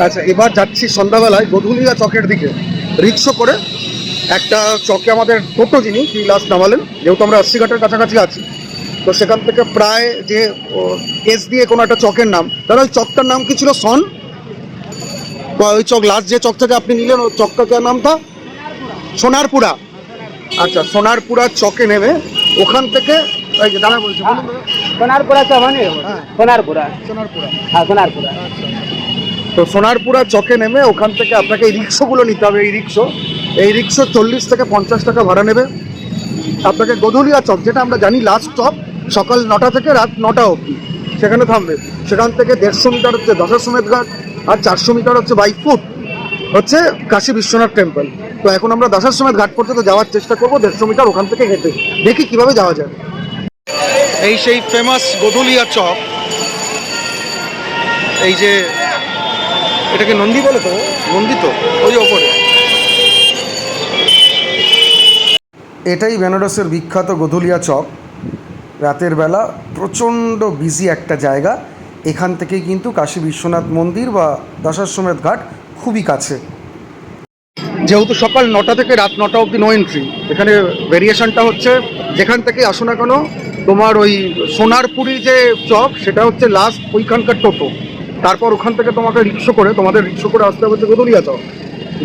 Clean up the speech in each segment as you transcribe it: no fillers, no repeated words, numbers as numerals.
আচ্ছা, এবার যাচ্ছি সন্ধ্যাবেলায় গধুলিয়া চকের দিকে রিক্সো করে। একটা চকে আমাদের টোটো যিনি লাস্ট নামালেন, যেহেতু আমরা 80 ঘাটের কাছাকাছি আছি, তো সেখান থেকে প্রায় যে এস দিয়ে কোনো একটা চকের নাম, তাহলে ওই চকটার নাম কি ছিল? সন বা ওই চক লাস্ট যে চক থেকে আপনি নিলেন ওই চকটা কে নামটা? সোনারপুরা। আচ্ছা, সোনারপুরা চকে নেমে ওখান থেকে ওই যে দাদা বলছে, বলুন দাদা। সোনারপুরা চৌহানি হ্যাঁ, সোনারপুরা, সোনারপুরা। হ্যাঁ সোনারপুরা। আচ্ছা, তো সোনারপুরা চকে নেমে ওখান থেকে আপনাকে এই রিক্সোগুলো নিতে হবে। এই রিক্সো 40 থেকে 50 টাকা ভাড়া নেবে। আপনাকে গধুলিয়া চক, যেটা আমরা জানি লাস্ট স্টপ, সকাল 9টা থেকে রাত 9টা অবধি সেখানে থামবে। সেখান থেকে 150 মিটার হচ্ছে দশাশ্বমেধ ঘাট, আর 400 মিটার হচ্ছে বাই ফুট হচ্ছে কাশী বিশ্বনাথ টেম্পল। তো এখন আমরা দশাশ্বমেধ ঘাট পর্যন্ত যাওয়ার চেষ্টা করবো 150 মিটার ওখান থেকে হেঁটে, দেখি কিভাবে যাওয়া যায়। এই সেই ফেমাস গধুলিয়া চক। এই যে এটাকে নন্দী বলে, তো নন্দী তো ওই ওপরে। এটাই বেনারসের বিখ্যাত গধুলিয়া চক। রাতের বেলা প্রচণ্ড বিজি একটা জায়গা। এখান থেকেই কিন্তু কাশী বিশ্বনাথ মন্দির বা দশাশ্বমেধ ঘাট খুবই কাছে। যেহেতু সকাল 9টা থেকে রাত 9টা অবধি নো এন্ট্রি, এখানে ভেরিয়েশনটা হচ্ছে যেখান থেকে আসো না কেন, তোমার ওই সোনারপুরি যে চক সেটা হচ্ছে লাস্ট ওইখানকার টোটো। তারপর ওখান থেকে তোমাদের রিক্সো করে আসতে হবে গদুলিয়া চক।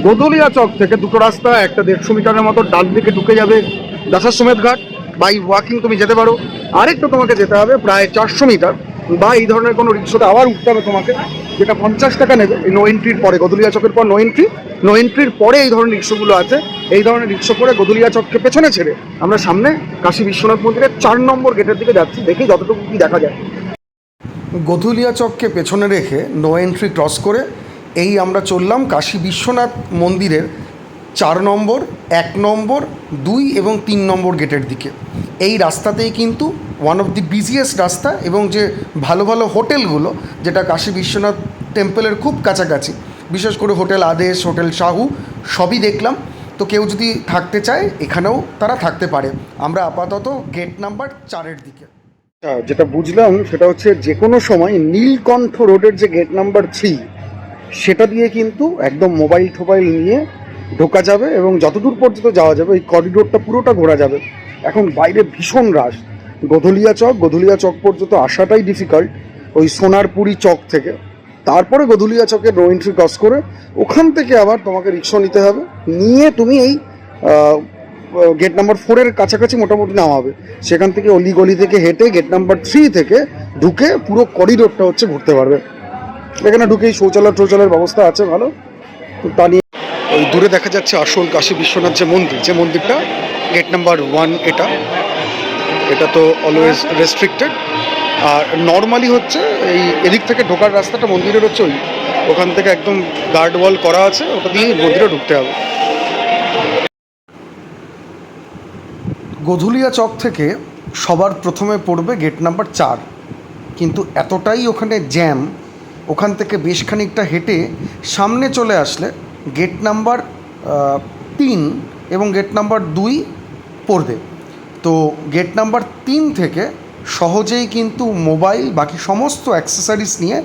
গদুলিয়া চক থেকে দুটো রাস্তা, একটা 150 মিটারের মতো ডান দিকে ঢুকে যাবে দশাশ্বমেধ ঘাট, বাই ওয়াকিং তুমি যেতে পারো। আরেকটা তোমাকে যেতে হবে প্রায় 400 মিটার, বা এই ধরনের কোনো রিক্সাতে আবার উঠতে হবে তোমাকে, যেটা 50 টাকা নেবে এই নো এন্ট্রির পরে। গদুলিয়া চকের পর নো এন্ট্রির পরে এই ধরনের রিক্সাগুলো আছে। এই ধরনের রিক্সা করে গদুলিয়া চককে পেছনে ছেড়ে আমরা সামনে কাশী বিশ্বনাথ মন্দিরের 4 নম্বর গেটের দিকে যাচ্ছি, দেখি যতটুকু কি দেখা যায়। গধুলিয়া চককে পেছনে রেখে নো এন্ট্রি ক্রস করে এই আমরা চললাম কাশী বিশ্বনাথ মন্দিরের 4 নম্বর, 1 নম্বর, 2 এবং 3 নম্বর গেটের দিকে। এই রাস্তাতেই কিন্তু ওয়ান অফ দি বিজিয়েস্ট রাস্তা, এবং যে ভালো ভালো হোটেলগুলো, যেটা কাশী বিশ্বনাথ টেম্পলের খুব কাছাকাছি, বিশেষ করে হোটেল আদেশ, হোটেল শাহু, সবই দেখলাম। তো কেউ যদি থাকতে চায় এখানেও তারা থাকতে পারে। আমরা আপাতত গেট নাম্বার 4-এর দিকে। যেটা বুঝলাম সেটা হচ্ছে যে কোনো সময় নীলকণ্ঠ রোডের যে গেট নাম্বার 3, সেটা দিয়ে কিন্তু একদম মোবাইল টোবাইল নিয়ে ঢোকা যাবে, এবং যতদূর পর্যন্ত যাওয়া যাবে ওই করিডোরটা পুরোটা ঘোরা যাবে। এখন বাইরে ভীষণ রাশ। গধুলিয়া চক পর্যন্ত আসাটাই ডিফিকাল্ট ওই সোনারপুরি চক থেকে। তারপরে গধুলিয়া চকে নো এন্ট্রি ক্রস করে ওখান থেকে আবার তোমাকে রিক্সা নিতে হবে, নিয়ে তুমি এই গেট নাম্বার 4-এর কাছাকাছি মোটামুটি নামাবে। সেখান থেকে অলিগলি থেকে হেঁটে গেট নাম্বার 3 থেকে ঢুকে পুরো করিডোরটা হচ্ছে ঘুরতে পারবে। এখানে ঢুকেই শৌচালয়ের ব্যবস্থা আছে ভালো। তো তা নিয়ে ওই দূরে দেখা যাচ্ছে আসল কাশী বিশ্বনাথ যে মন্দিরটা, গেট নাম্বার 1 এটা। এটা তো অলওয়েজ রেস্ট্রিক্টেড। আর নর্মালি হচ্ছে এই এদিক থেকে ঢোকার রাস্তাটা মন্দিরের হচ্ছে ওখান থেকে একদম গার্ড ওয়াল করা আছে, ওটা দিয়ে মন্দিরে ঢুকতে হবে। গধুলিয়া চক থেকে সবার প্রথমে পড়বে গেট নাম্বার 4, কিন্তু এতটাই ওখানে জ্যাম, ওখান থেকে বেশ খানিকটা হেঁটে সামনে চলে আসলে গেট নাম্বার 3 এবং গেট নাম্বার 2 পড়বে। তো গেট নাম্বার 3 থেকে সহজেই কিন্তু মোবাইল, বাকি সমস্ত অ্যাক্সেসরিজ নিয়ে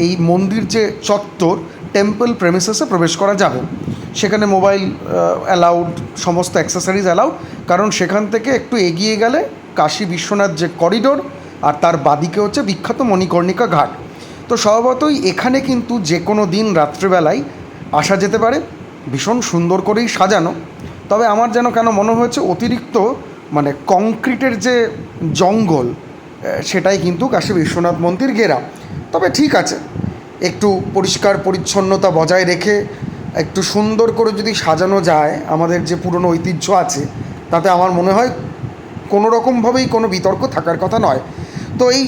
এই মন্দির যে চত্বর টেম্পল প্রেমিসেসে প্রবেশ করা যাবে। সেখানে মোবাইল অ্যালাউড, সমস্ত অ্যাক্সেসরিজ অ্যালাউড, কারণ সেখান থেকে একটু এগিয়ে গেলে কাশী বিশ্বনাথ যে করিডোর, আর তার বাদিকে হচ্ছে বিখ্যাত মণিকর্ণিকা ঘাট। তো স্বভাবতই এখানে কিন্তু যে কোনো দিন রাত্রেবেলায় আসা যেতে পারে। ভীষণ সুন্দর করেই সাজানো, তবে আমার যেন কেন মনে হয়েছে অতিরিক্ত মানে কংক্রিটের যে জঙ্গল, সেটাই কিন্তু কাশী বিশ্বনাথ মন্দির ঘেরা। তবে ঠিক আছে, একটু পরিষ্কার পরিচ্ছন্নতা বজায় রেখে একটু সুন্দর করে যদি সাজানো যায় আমাদের যে পুরনো ঐতিহ্য আছে, তাতে আমার মনে হয় কোনো রকমভাবেই কোনো বিতর্ক থাকার কথা নয়। তো এই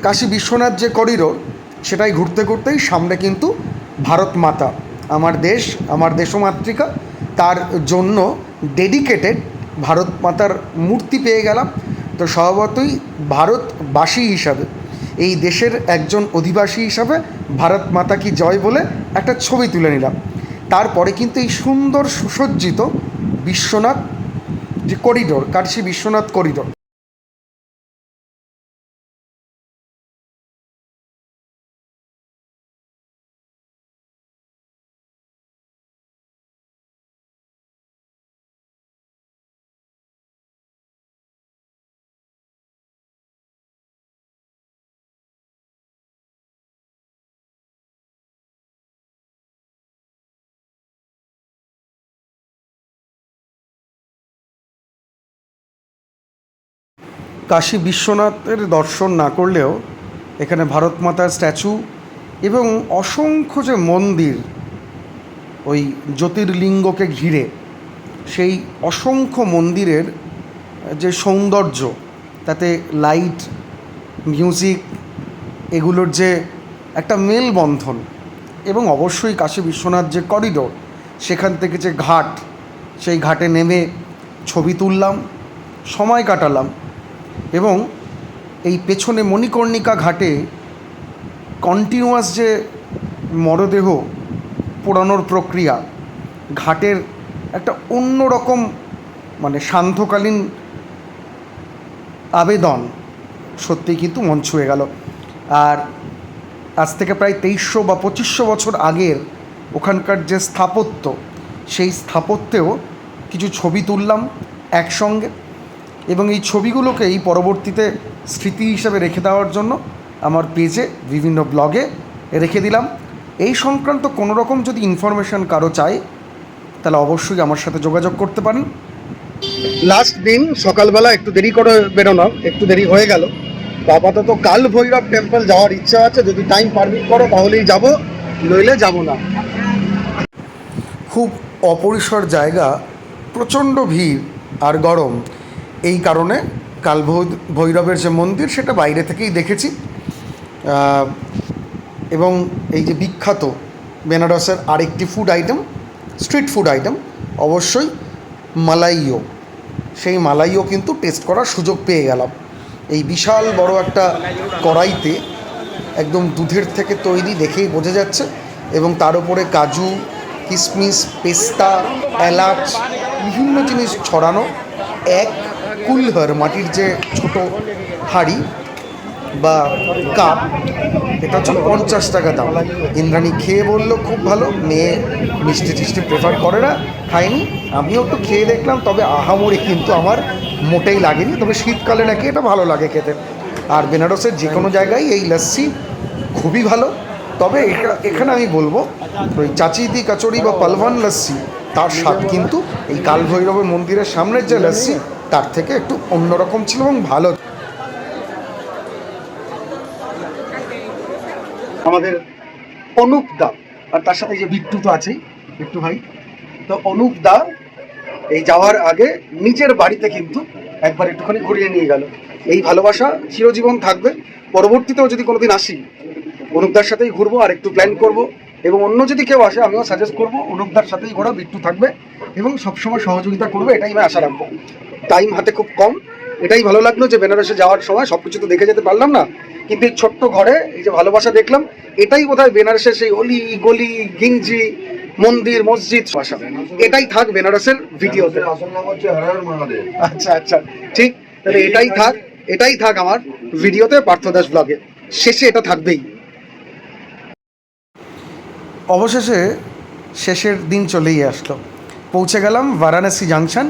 কাশী বিশ্বনাথ যে করিডোর, সেটাই ঘুরতে ঘুরতেই সামনে কিন্তু ভারত মাতা, আমার দেশ, আমার দেশমাতৃকা, তার জন্য ডেডিকেটেড ভারত মাতার মূর্তি পেয়ে গেলাম। তো স্বভাবতই ভারতবাসী হিসাবে, এই দেশের একজন অধিবাসী হিসাবে ভারত মাতা কি জয় বলে একটা ছবি তুলে নিলাম। তারপরে কিন্তু এই সুন্দর সুসজ্জিত বিশ্বনাথ যে করিডোর, কাশী বিশ্বনাথ করিডোর, কাশী বিশ্বনাথের দর্শন না করলেও এখানে ভারত মাতার স্ট্যাচু এবং অসংখ্য যে মন্দির ওই জ্যোতির্লিঙ্গকে ঘিরে, সেই অসংখ্য মন্দিরের যে সৌন্দর্য, তাতে লাইট, মিউজিক, এগুলোর যে একটা মেলবন্ধন, এবং অবশ্যই কাশী বিশ্বনাথ যে করিডোর, সেখান থেকে যে ঘাট, সেই ঘাটে নেমে ছবি তুললাম, সময় কাটালাম। এবং এই পেছনে মণিকর্ণিকা ঘাটে কন্টিনিউয়াস যে মরদেহ পোড়ানোর প্রক্রিয়া, ঘাটের একটা অন্যরকম মানে সান্ধ্যকালীন আবেদন সত্যিই কিন্তু মন ছুঁয়ে গেল। আর আজ থেকে প্রায় 2300 বা 2500 বছর আগের ওখানকার যে স্থাপত্য, সেই স্থাপত্যেও কিছু ছবি তুললাম একসঙ্গে, এবং এই ছবিগুলোকেই পরবর্তীতে স্মৃতি হিসাবে রেখে দেওয়ার জন্য আমার পেজে বিভিন্ন ব্লগে রেখে দিলাম। এই সংক্রান্ত কোনো রকম যদি ইনফরমেশান কারো চাই, তাহলে অবশ্যই আমার সাথে যোগাযোগ করতে পারেন। লাস্ট দিন সকালবেলা একটু দেরি করে বেরোলাম, একটু দেরি হয়ে গেল। তো আপাতত কাল ভৈরব টেম্পল যাওয়ার ইচ্ছা আছে, যদি টাইম পারমিট করে তাহলেই যাব, নইলে যাব না। খুব অপরিসর জায়গা, প্রচণ্ড ভিড় আর গরম, এই কারণে কাল ভৈরবের যে মন্দির সেটা বাইরে থেকেই দেখেছি। এবং এই যে বিখ্যাত বেনারসের আরেকটি food item, street food item, অবশ্যই মালাইও, সেই মালাইও কিন্তু টেস্ট করার সুযোগ পেয়ে গেলাম। এই বিশাল বড় একটা কড়াইতে একদম দুধের থেকে তৈরি, দেখেই বোঝা যাচ্ছে, এবং তার উপরে কাজু, কিশমিশ, পেস্তা, এলাচ, বিভিন্ন জিনিস ছড়ানো এক কুলহার, মাটির যে ছোট হাঁড়ি বা কাপ, এটা হচ্ছে 50 টাকা দাম। ইন্দ্রাণী খেয়ে বললো খুব ভালো, মেয়ে মিষ্টি টিষ্টি প্রেফার করে না, খায়নি, আমিও একটু খেয়ে দেখলাম, তবে আহামরি কিন্তু আমার মোটেই লাগেনি, তবে শীতকালে নাকি এটা ভালো লাগে খেতে। আর বেনারসের যে কোনো জায়গায় এই লস্যি খুবই ভালো, তবে এখানে আমি বলবো ওই চাচিদি কচুরি বা পালওয়ান লস্যি, তার স্বাদ কিন্তু এই কাল ভৈরবের মন্দিরের সামনের যে লস্যি তার থেকে একটু অন্যরকম ছিল এবং ভালো। আমাদের অনুপ দা, আর তার সাথে যে বিট্টু তো আছেই, বিট্টু ভাই। তো অনুপ দা এই যাওয়ার আগে নিজের বাড়িতে কিন্তু একবার একটুখানি ঘুরিয়ে নিয়ে গেল। এই ভালোবাসা চিরজীবন থাকবে। পরবর্তীতেও যদি কোনোদিন আসি, অনুপদার সাথেই ঘুরবো, আর একটু প্ল্যান করব, এবং অন্য যদি কেউ আসে আমিও সাজেস্ট করবো অনুপদার সাথেই ঘোরা, বিট্টু থাকবে এবং সবসময় সহযোগিতা করবে, এটাই আমি আশা রাখবো। টাইম হাতে খুব কম, এটাই ভালো লাগলো যে বেনারসে যাওয়ার সময় সব কিছু তো দেখে যেতে পারলাম না, কিন্তু এই ছোট্ট ঘরে এই যে ভালোবাসা দেখলাম, এটাই বোধহয় বেনারসের সেই অলি গলি গিঞ্জি মন্দির মসজিদ ভাষা, এটাই থাক বেনারসের ভিডিওতে। আচ্ছা আচ্ছা, ঠিক, তাহলে এটাই থাক আমার ভিডিওতে, পার্থ দাস ব্লগে শেষে এটা থাকবেই। অবশেষে শেষের দিন চলেই আসলো, পৌঁছে গেলাম বারাণসী জাংশন।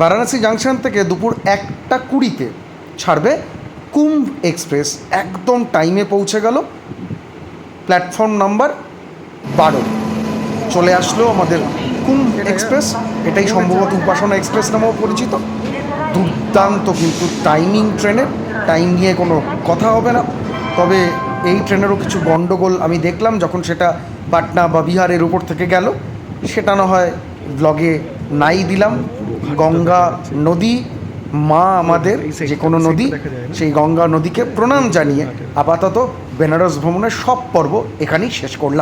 বারাণসী জাংশন থেকে দুপুর 1টা 20-তে ছাড়বে কুম্ভ এক্সপ্রেস, একদম টাইমে পৌঁছে গেল। প্ল্যাটফর্ম নাম্বার 12 চলে আসলো আমাদের কুম্ভ এক্সপ্রেস, এটাই সম্ভবত উপাসনা এক্সপ্রেস নামেও পরিচিত। দুর্দান্ত কিন্তু টাইমিং ট্রেনের, টাইম নিয়ে কোনো কথা হবে না। তবে এই ট্রেনেরও কিছু গণ্ডগোল আমি দেখলাম যখন সেটা পাটনা বা বিহারের উপর থেকে গেল, সেটা না হয় ব্লগে নাই দিলাম। গঙ্গা নদী মা আমাদের, যে কোনো নদী, সেই গঙ্গা নদীকে প্রণাম জানিয়ে আপাতত বেনারস ভ্রমণের সব পর্ব এখানেই শেষ করলাম।